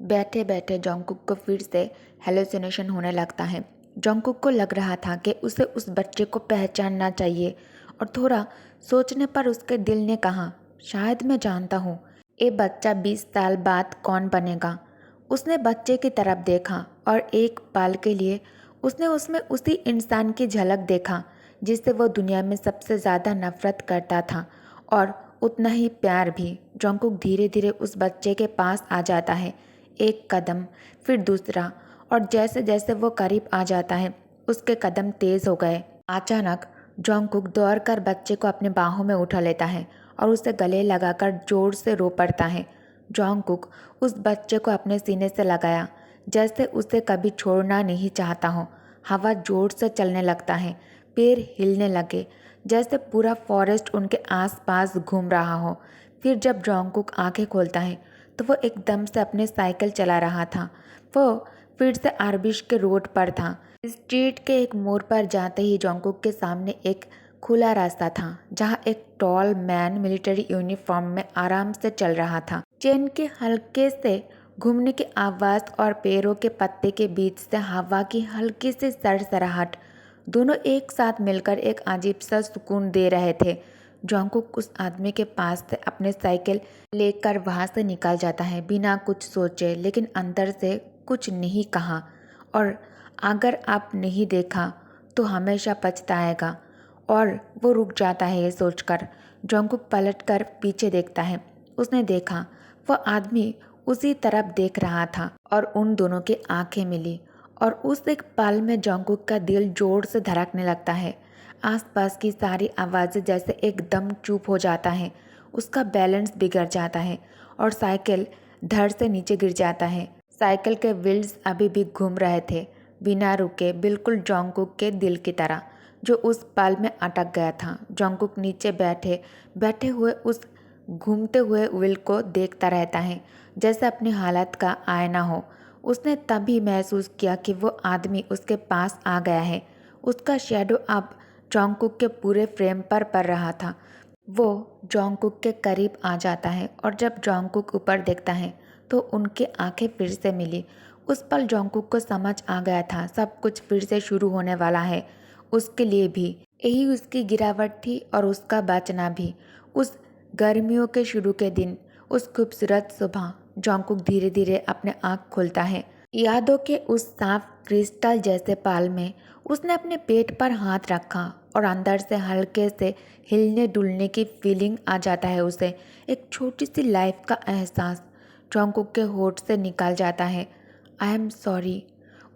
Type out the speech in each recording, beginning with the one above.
बैठे बैठे जोंगकुक को फिर से हेलुसिनेशन होने लगता है। जोंगकुक को लग रहा था कि उसे उस बच्चे को पहचानना चाहिए और थोड़ा सोचने पर उसके दिल ने कहा, शायद मैं जानता हूँ ये बच्चा 20 साल बाद कौन बनेगा। उसने बच्चे की तरफ देखा और एक पल के लिए उसने उसमें उसी इंसान की झलक देखा जिससे वो दुनिया में सबसे ज़्यादा नफरत करता था और उतना ही प्यार भी। जोंगकुक धीरे धीरे उस बच्चे के पास आ जाता है, एक कदम फिर दूसरा, और जैसे जैसे वो करीब आ जाता है उसके कदम तेज हो गए। अचानक जोंगकुक दौड़कर बच्चे को अपने बाहों में उठा लेता है और उसे गले लगाकर जोर से रो पड़ता है। जोंगकुक उस बच्चे को अपने सीने से लगाया जैसे उसे कभी छोड़ना नहीं चाहता हो। हवा जोर से चलने लगता है, पेड़ हिलने लगे जैसे पूरा फॉरेस्ट उनके आसपास घूम रहा हो। फिर जब जोंगकुक आंखें खोलता है तो वो एकदम से अपने साइकिल चला रहा था। वो फिर से आर्बिश के रोड पर था। स्ट्रीट के एक मोड़ पर जाते ही जोंगकुक के सामने एक खुला रास्ता था जहां एक टॉल मैन मिलिट्री यूनिफॉर्म में आराम से चल रहा था। चेन के हल्के से घूमने की आवाज़ और पैरों के पत्ते के बीच से हवा की हल्की सी सरसराहट दोनों एक साथ मिलकर एक अजीब सा सुकून दे रहे थे। जोंगकुक उस आदमी के पास से अपने साइकिल लेकर वहां से निकल जाता है बिना कुछ सोचे, लेकिन अंदर से कुछ नहीं कहा। और अगर आप नहीं देखा तो हमेशा पछताएगा। और वो रुक जाता है ये सोचकर। जोंगकुक पलटकर पीछे देखता है। उसने देखा वह आदमी उसी तरफ देख रहा था और उन दोनों की आंखें मिली और उस एक पल में जोंगकुक का दिल जोर से धड़कने लगता है। आसपास की सारी आवाज़ें जैसे एकदम चुप हो जाता है। उसका बैलेंस बिगड़ जाता है और साइकिल धड़ से नीचे गिर जाता है। साइकिल के व्हील्स अभी भी घूम रहे थे, बिना रुके, बिल्कुल जोंगकुक के दिल की तरह जो उस पल में अटक गया था। जोंगकुक नीचे बैठे बैठे हुए उस घूमते हुए व्हील को देखता रहता है जैसे अपनी हालत का आईना हो। उसने तभी महसूस किया कि वो आदमी उसके पास आ गया है। उसका शैडो अब जोंगकुक के पूरे फ्रेम पर पड़ रहा था। वो जोंगकुक के करीब आ जाता है और जब जोंगकुक ऊपर देखता है तो उनकी आंखें फिर से मिली। उस पल जोंगकुक को समझ आ गया था सब कुछ फिर से शुरू होने वाला है उसके लिए भी। यही उसकी गिरावट थी और उसका बचना भी। उस गर्मियों के शुरू के दिन, उस खूबसूरत सुबह, जोंगकुक धीरे धीरे अपने आँख खोलता है। यादों के उस साफ क्रिस्टल जैसे पल में उसने अपने पेट पर हाथ रखा और अंदर से हल्के से हिलने डुलने की फीलिंग आ जाता है उसे। एक छोटी सी लाइफ का एहसास जोंगकुक के होठ से निकल जाता है। I am sorry.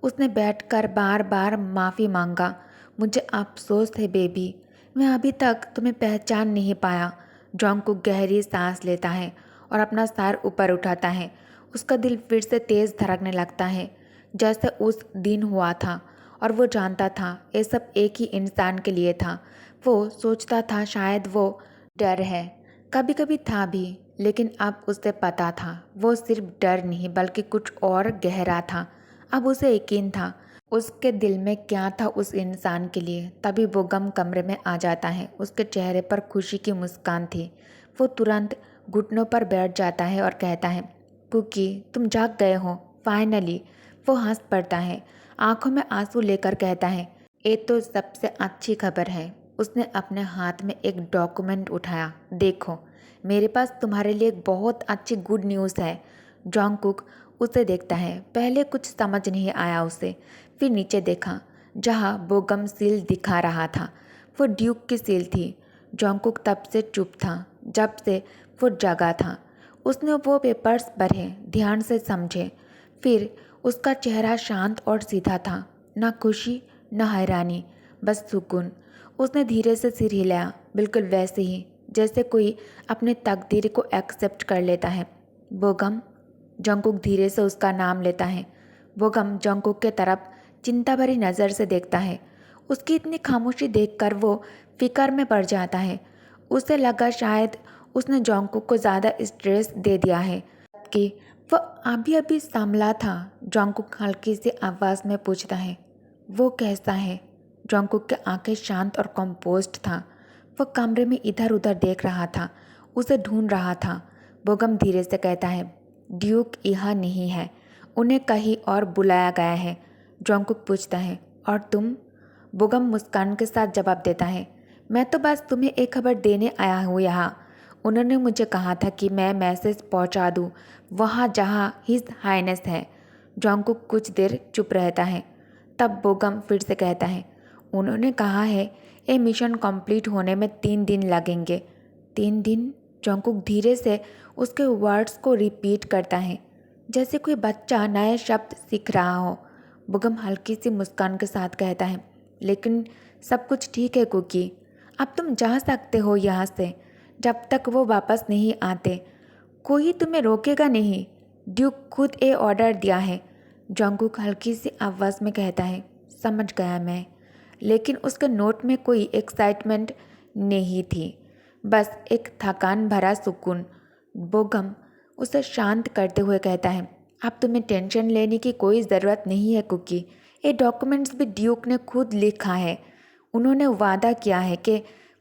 उसने बैठकर बार बार माफ़ी मांगा। मुझे अफसोस है बेबी, मैं अभी तक तुम्हें पहचान नहीं पाया। जोंगकुक गहरी सांस लेता है और अपना सर ऊपर उठाता है। उसका दिल फिर से तेज़ धड़कने लगता है जैसे उस दिन हुआ था और वो जानता था ये सब एक ही इंसान के लिए था। वो सोचता था शायद वो डर है, कभी कभी था भी, लेकिन अब उसे पता था वो सिर्फ डर नहीं बल्कि कुछ और गहरा था। अब उसे यकीन था उसके दिल में क्या था उस इंसान के लिए। तभी वो गम कमरे में आ जाता है। उसके चेहरे पर खुशी की मुस्कान थी। वो तुरंत घुटनों पर बैठ जाता है और कहता है, कुकी तुम जाग गए हो फाइनली। वो हंस पड़ता है, आंखों में आंसू लेकर कहता है, ये तो सबसे अच्छी खबर है। उसने अपने हाथ में एक डॉक्यूमेंट उठाया, देखो मेरे पास तुम्हारे लिए एक बहुत अच्छी गुड न्यूज़ है। जोंगकुक उसे देखता है। पहले कुछ समझ नहीं आया उसे, फिर नीचे देखा जहाँ बोगम सील दिखा रहा था। वो ड्यूक की सील थी। जोंगकुक तब से चुप था जब से वो जगा था। उसने वो पेपर्स पढ़े, ध्यान से समझे। फिर उसका चेहरा शांत और सीधा था, न खुशी न हैरानी, बस सुकून। उसने धीरे से सिर हिलाया, बिल्कुल वैसे ही जैसे कोई अपने तकदीर को एक्सेप्ट कर लेता है। बोगम। जोंगकुक धीरे से उसका नाम लेता है। बोगम जोंगकुक के तरफ चिंता भरी नज़र से देखता है। उसकी इतनी खामोशी देखकर वो फिक्र में पड़ जाता है। उसे लगा शायद उसने जोंगकुक को ज़्यादा स्ट्रेस दे दिया है कि वह अभी अभी संभला था। जोंगकुक हल्की सी आवाज़ में पूछता है, वो कैसा है? जोंगकुक की आंखें शांत और कंपोस्ट था। वह कमरे में इधर उधर देख रहा था, उसे ढूंढ रहा था। बोगम धीरे से कहता है, ड्यूक यहाँ नहीं है, उन्हें कहीं और बुलाया गया है। जोंगकुक पूछता है, और तुम? बोगम मुस्कान के साथ जवाब देता है, मैं तो बस तुम्हें एक खबर देने आया हूँ यहाँ। उन्होंने मुझे कहा था कि मैं मैसेज पहुँचा दूँ वहाँ जहाँ हिज हाइनेस है। जोंगकुक कुछ देर चुप रहता है, तब बोगम फिर से कहता है, उन्होंने कहा है ये मिशन कंप्लीट होने में 3 दिन लगेंगे। 3 दिन? जोंगकुक धीरे से उसके वर्ड्स को रिपीट करता है, जैसे कोई बच्चा नए शब्द सीख रहा हो। बोगम हल्की सी मुस्कान के साथ कहता है, लेकिन सब कुछ ठीक है कुकी, अब तुम जा सकते हो यहाँ से जब तक वो वापस नहीं आते। कोई तुम्हें रोकेगा नहीं, ड्यूक खुद ये ऑर्डर दिया है। जोंगकुक हल्की सी आवाज़ में कहता है, समझ गया मैं। लेकिन उसके नोट में कोई एक्साइटमेंट नहीं थी, बस एक थकान भरा सुकून। बोगम उसे शांत करते हुए कहता है, अब तुम्हें टेंशन लेने की कोई ज़रूरत नहीं है कुकी, ये डॉक्यूमेंट्स भी ड्यूक ने खुद लिखा है। उन्होंने वादा किया है कि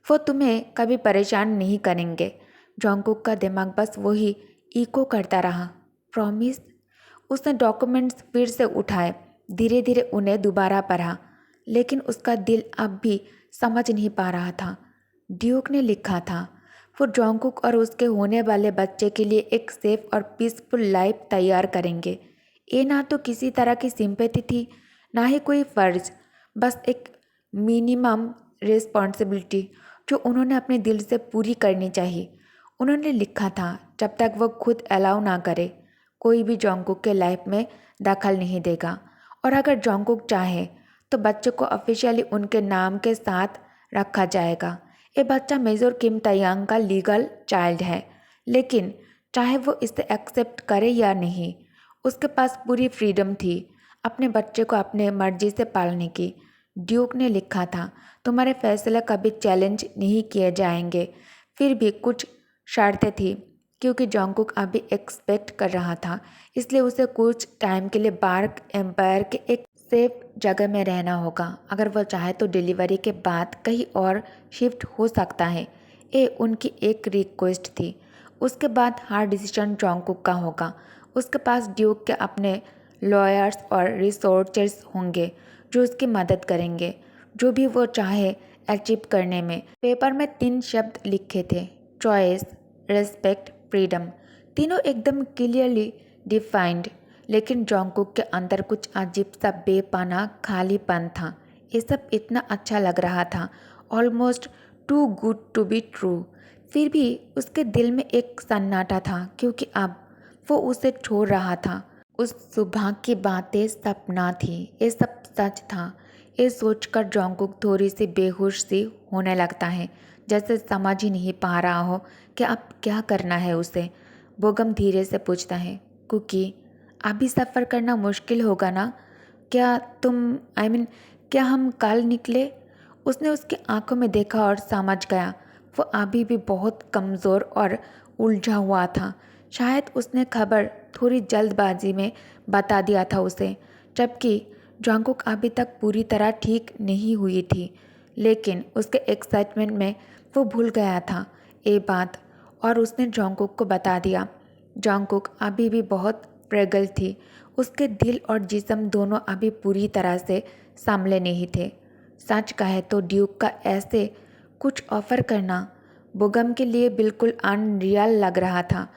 वो तुम्हें कभी परेशान नहीं करेंगे। जोंगकुक का दिमाग बस वही इको करता रहा, प्रॉमिस। उसने डॉक्यूमेंट्स फिर से उठाए, धीरे धीरे उन्हें दोबारा पढ़ा, लेकिन उसका दिल अब भी समझ नहीं पा रहा था। ड्यूक ने लिखा था वो जोंगकुक और उसके होने वाले बच्चे के लिए एक सेफ और पीसफुल लाइफ तैयार करेंगे। ये ना तो किसी तरह की सिंपैथी थी, ना ही कोई फ़र्ज, बस एक मिनिमम रिस्पॉन्सिबिलिटी जो उन्होंने अपने दिल से पूरी करनी चाहिए। उन्होंने लिखा था, जब तक वो खुद अलाउ ना करे कोई भी जोंगकुक के लाइफ में दखल नहीं देगा, और अगर जोंगकुक चाहे तो बच्चे को ऑफिशियली उनके नाम के साथ रखा जाएगा। ये बच्चा मेजर किम तयांग का लीगल चाइल्ड है, लेकिन चाहे वो इसे एक्सेप्ट करे या नहीं, उसके पास पूरी फ्रीडम थी अपने बच्चे को अपने मर्जी से पालने की। ड्यूक ने लिखा था, तुम्हारे फैसले कभी चैलेंज नहीं किए जाएंगे। फिर भी कुछ शर्तें थी, क्योंकि जोंगकुक अभी एक्सपेक्ट कर रहा था, इसलिए उसे कुछ टाइम के लिए बार्क एम्पायर के एक सेफ जगह में रहना होगा। अगर वह चाहे तो डिलीवरी के बाद कहीं और शिफ्ट हो सकता है। ये उनकी एक रिक्वेस्ट थी। उसके बाद हर डिसीजन जोंगकुक का होगा। उसके पास ड्यूक के अपने लॉयर्स और रिसोर्चर्स होंगे जो उसकी मदद करेंगे, जो भी वो चाहे अचीव करने में। पेपर में 3 शब्द लिखे थे, चॉइस, रेस्पेक्ट, फ्रीडम। तीनों एकदम क्लियरली डिफाइंड, लेकिन जोंगकुक के अंदर कुछ अजीब सा बेपनाह खालीपन था। ये सब इतना अच्छा लग रहा था, almost too good to be true. फिर भी उसके दिल में एक सन्नाटा था, क्योंकि अब वो उसे छोड़ रहा था। उस सुबह की बातें सपना थी, ये सब सच था। ये सोचकर जोंगकुक थोड़ी सी बेहोश सी होने लगता है, जैसे समझ ही नहीं पा रहा हो कि अब क्या करना है उसे। बोगम धीरे से पूछता है, कुकी, अभी सफ़र करना मुश्किल होगा ना? क्या तुम क्या हम कल निकले? उसने उसकी आंखों में देखा और समझ गया वो अभी भी बहुत कमज़ोर और उलझा हुआ था। शायद उसने खबर थोड़ी जल्दबाजी में बता दिया था उसे, जबकि जोंगकुक अभी तक पूरी तरह ठीक नहीं हुई थी। लेकिन उसके एक्साइटमेंट में वो भूल गया था ये बात, और उसने जोंगकुक को बता दिया। जोंगकुक अभी भी बहुत फ्रेगल थी, उसके दिल और जिस्म दोनों अभी पूरी तरह से संभले नहीं थे। सच कहे तो ड्यूक का ऐसे कुछ ऑफर करना बोगम के लिए बिल्कुल अनरियल लग रहा था।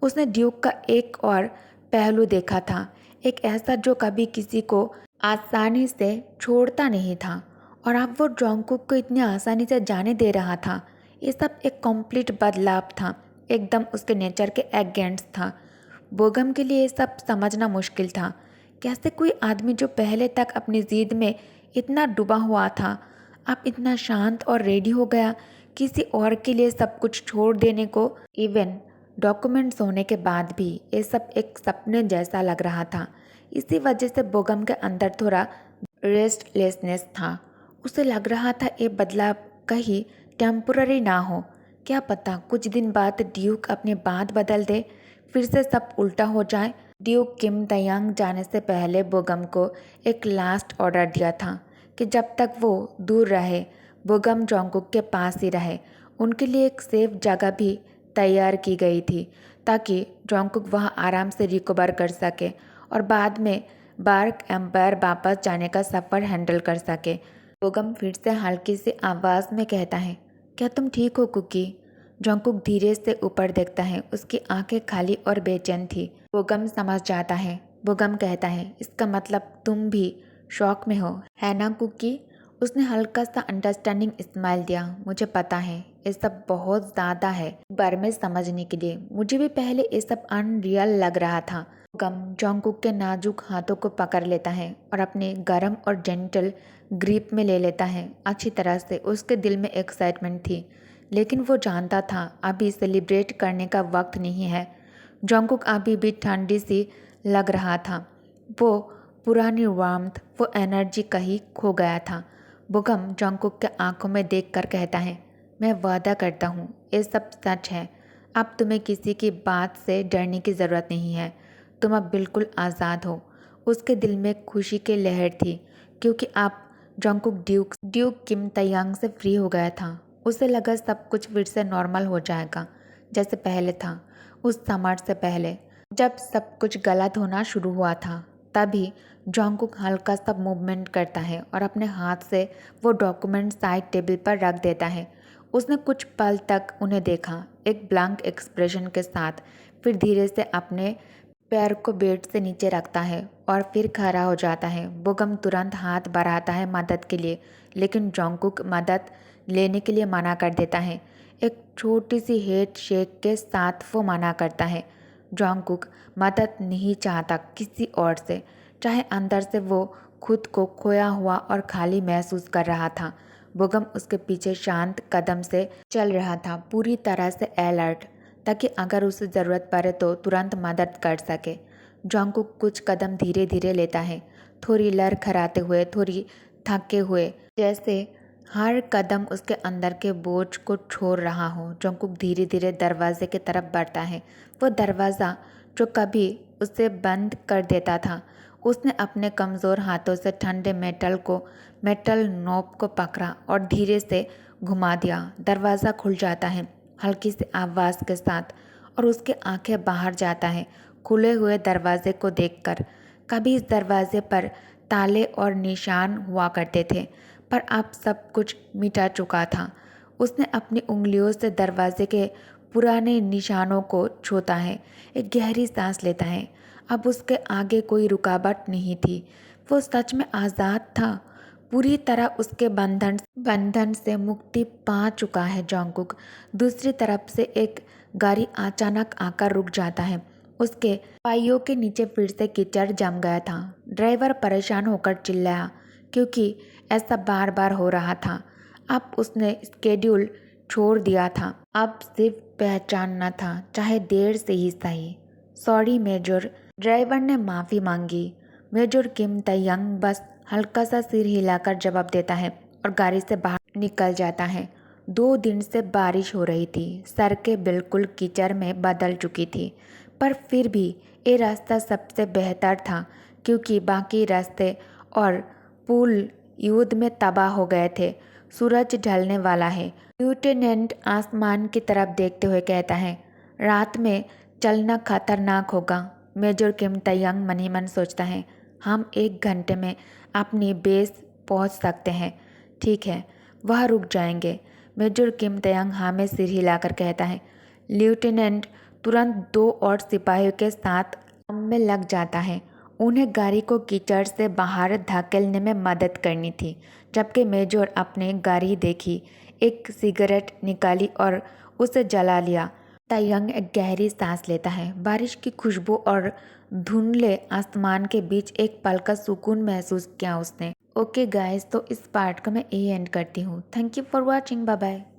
उसने ड्यूक का एक और पहलू देखा था, एक ऐसा जो कभी किसी को आसानी से छोड़ता नहीं था, और अब वो जोंगकुक को इतनी आसानी से जाने दे रहा था। ये सब एक कंप्लीट बदलाव था, एकदम उसके नेचर के अगेंस्ट था। बोगम के लिए ये सब समझना मुश्किल था। कैसे कोई आदमी जो पहले तक अपनी जिद में इतना डूबा हुआ था, अब इतना शांत और रेडी हो गया किसी और के लिए सब कुछ छोड़ देने को। इवन डॉक्यूमेंट्स होने के बाद भी ये सब एक सपने जैसा लग रहा था। इसी वजह से बोगम के अंदर थोड़ा रेस्टलेसनेस था। उसे लग रहा था ये बदलाव कहीं टेम्पोररी ना हो। क्या पता कुछ दिन बाद ड्यूक अपनी बात बदल दे, फिर से सब उल्टा हो जाए। ड्यूक किम तयांग जाने से पहले बोगम को एक लास्ट ऑर्डर दिया था कि जब तक वो दूर रहे बोगम जोंगकुक के पास ही रहे। उनके लिए एक सेफ जगह भी तैयार की गई थी, ताकि जोंगकुक वहाँ आराम से रिकवर कर सके और बाद में बार्क एम्पायर वापस जाने का सफ़र हैंडल कर सके। बोगम फिर से हल्की सी आवाज़ में कहता है, क्या तुम ठीक हो कुकी? जोंगकुक धीरे से ऊपर देखता है। उसकी आंखें खाली और बेचैन थी। बोगम समझ जाता है। बोगम कहता है, इसका मतलब तुम भी शॉक में हो, है ना कुकी? उसने हल्का सा अंडरस्टैंडिंग स्माइल दिया। मुझे पता है ये सब बहुत ज़्यादा है एक बार में समझने के लिए। मुझे भी पहले ये सब अनरियल लग रहा था। गम जोंगकुक के नाजुक हाथों को पकड़ लेता है और अपने गर्म और जेंटल ग्रिप में ले लेता है। अच्छी तरह से उसके दिल में एक्साइटमेंट थी, लेकिन वो जानता था अभी सेलिब्रेट करने का वक्त नहीं है। जोंगकुक अभी भी ठंडी सी लग रहा था। वो पुरानी वार्मथ, वो एनर्जी कहीं खो गया था। बोगम जोंगकुक के आंखों में देखकर कहता है, मैं वादा करता हूँ ये सब सच है। अब तुम्हें किसी की बात से डरने की ज़रूरत नहीं है। तुम अब बिल्कुल आज़ाद हो। उसके दिल में खुशी की लहर थी क्योंकि अब जोंगकुक ड्यूक किम तयांग से फ्री हो गया था। उसे लगा सब कुछ फिर से नॉर्मल हो जाएगा जैसे पहले था, उस समर से पहले जब सब कुछ गलत होना शुरू हुआ था। तभी जोंगकुक हल्का सा मूवमेंट करता है और अपने हाथ से वो डॉक्यूमेंट साइड टेबल पर रख देता है। उसने कुछ पल तक उन्हें देखा, एक ब्लैंक एक्सप्रेशन के साथ। फिर धीरे से अपने पैर को बेड से नीचे रखता है और फिर खड़ा हो जाता है। बोगम तुरंत हाथ बढ़ाता है मदद के लिए, लेकिन जोंगकुक मदद लेने के लिए मना कर देता है। एक छोटी सी हेड शेक के साथ वो मना करता है। जोंगकुक मदद नहीं चाहता किसी और से, चाहे अंदर से वो खुद को खोया हुआ और खाली महसूस कर रहा था। बोगम उसके पीछे शांत कदम से चल रहा था, पूरी तरह से अलर्ट, ताकि अगर उसे ज़रूरत पड़े तो तुरंत मदद कर सके। जोंगकुक कुछ कदम धीरे धीरे लेता है, थोड़ी लड़खड़ाते हुए, थोड़ी थके हुए, जैसे हर कदम उसके अंदर के बोझ को छोड़ रहा हो। जोंगकुक धीरे धीरे दरवाजे की तरफ बढ़ता है, वो दरवाज़ा जो कभी उसे बंद कर देता था। उसने अपने कमज़ोर हाथों से ठंडे मेटल नॉब को पकड़ा और धीरे से घुमा दिया। दरवाज़ा खुल जाता है हल्की सी आवाज़ के साथ और उसके आंखें बाहर जाता है खुले हुए दरवाजे को देखकर। कभी इस दरवाजे पर ताले और निशान हुआ करते थे, पर अब सब कुछ मिटा चुका था। उसने अपनी उंगलियों से दरवाजे के पुराने निशानों को छूता है, एक गहरी सांस लेता है। अब उसके आगे कोई रुकावट नहीं थी। वो सच में आज़ाद था, पूरी तरह उसके बंधन से मुक्ति पा चुका है। जोंगकुक दूसरी तरफ से एक गाड़ी अचानक आकर रुक जाता है। उसके पाइयों के नीचे फिर से कीचड़ जम गया था। ड्राइवर परेशान होकर चिल्लाया क्योंकि ऐसा बार बार हो रहा था। अब उसने स्केड्यूल छोड़ दिया था, अब सिर्फ पहचानना था, चाहे देर से ही सही। सॉरी मेजर, ड्राइवर ने माफ़ी मांगी। मेजर किम तयंग बस हल्का सा सिर हिलाकर जवाब देता है और गाड़ी से बाहर निकल जाता है। 2 दिन से बारिश हो रही थी, सड़कें बिल्कुल कीचड़ में बदल चुकी थी, पर फिर भी ये रास्ता सबसे बेहतर था क्योंकि बाकी रास्ते और पुल युद्ध में तबाह हो गए थे। सूरज ढलने वाला है। लेफ्टिनेंट आसमान की तरफ देखते हुए कहता है, रात में चलना खतरनाक होगा। मेजर किम तयंग मन ही मन सोचता है, हम 1 घंटे में अपनी बेस पहुंच सकते हैं। ठीक है, वह रुक जाएंगे। मेजर किम तयंग हाँ में सिर हिलाकर कहता है। लेफ्टिनेंट तुरंत 2 और सिपाहियों के साथ काम में लग जाता है। उन्हें गाड़ी को कीचड़ से बाहर धकेलने में मदद करनी थी, जबकि मेजर अपने गाड़ी देखी, एक सिगरेट निकाली और उसे जला लिया। तयंग एक गहरी सांस लेता है। बारिश की खुशबू और धुंधले आसमान के बीच एक पल का सुकून महसूस किया उसने। ओके गाइस, तो इस पार्ट को मैं यही एंड करती हूँ। Thank you for watching, bye bye.